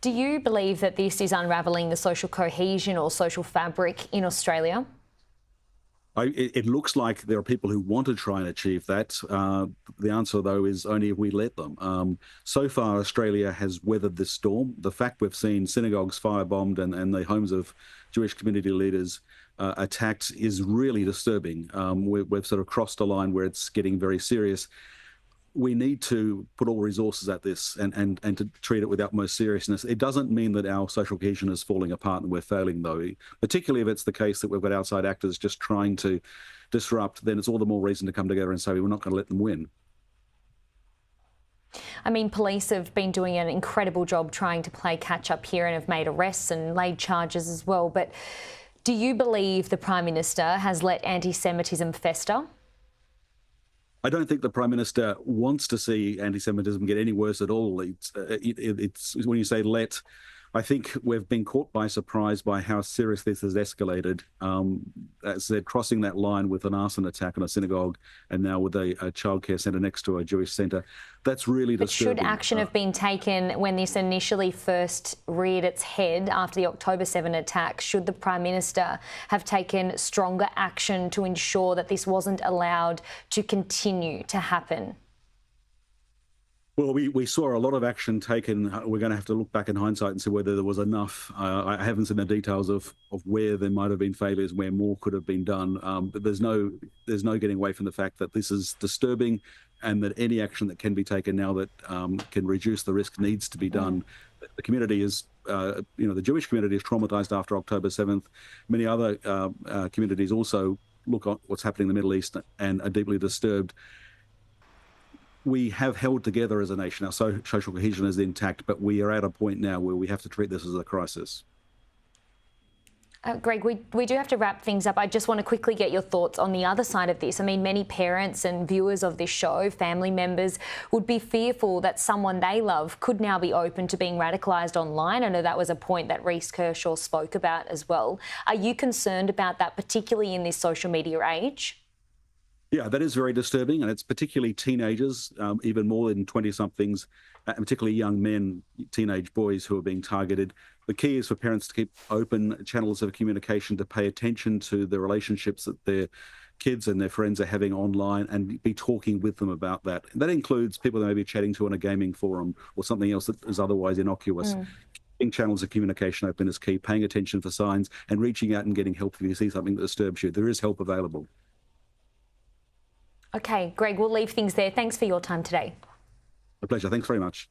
Do you believe that this is unravelling the social cohesion or social fabric in Australia? It looks like there are people who want to try and achieve that. The answer, though, is only if we let them. So far, Australia has weathered this storm. The fact we've seen synagogues firebombed and the homes of Jewish community leaders attacked is really disturbing. We've sort of crossed a line where it's getting very serious. We need to put all resources at this and to treat it with utmost seriousness. It doesn't mean that our social cohesion is falling apart and we're failing, though. Particularly if it's the case that we've got outside actors just trying to disrupt, then it's all the more reason to come together and say we're not going to let them win. I mean, police have been doing an incredible job trying to play catch up here and have made arrests and laid charges as well. But do you believe the Prime Minister has let anti-Semitism fester? I don't think the Prime Minister wants to see anti-Semitism get any worse at all. It's when you say let, I think we've been caught by surprise by how serious this has escalated. As I said, crossing that line with an arson attack on a synagogue and now with a childcare centre next to a Jewish centre, that's really disturbing. But should action have been taken when this initially first reared its head after the October 7 attack? Should the Prime Minister have taken stronger action to ensure that this wasn't allowed to continue to happen? Well, we saw a lot of action taken. We're going to have to look back in hindsight and see whether there was enough. I haven't seen the details of where there might have been failures, where more could have been done. But there's no getting away from the fact that this is disturbing, and that any action that can be taken now that can reduce the risk needs to be done. The community is, the Jewish community is traumatized after October 7th. Many other communities also look at what's happening in the Middle East and are deeply disturbed. We have held together as a nation. Our social cohesion is intact, but we are at a point now where we have to treat this as a crisis. Greg, we do have to wrap things up. I just want to quickly get your thoughts on the other side of this. I mean, many parents and viewers of this show, family members, would be fearful that someone they love could now be open to being radicalised online. I know that was a point that Reece Kershaw spoke about as well. Are you concerned about that, particularly in this social media age? Yeah, that is very disturbing, and it's particularly teenagers, even more than 20-somethings, and particularly young men, teenage boys who are being targeted. The key is for parents to keep open channels of communication, to pay attention to the relationships that their kids and their friends are having online and be talking with them about that. That includes people they may be chatting to on a gaming forum or something else that is otherwise innocuous. Keeping channels of communication open is key, paying attention for signs and reaching out and getting help if you see something that disturbs you. There is help available. Okay, Greg, we'll leave things there. Thanks for your time today. A pleasure. Thanks very much.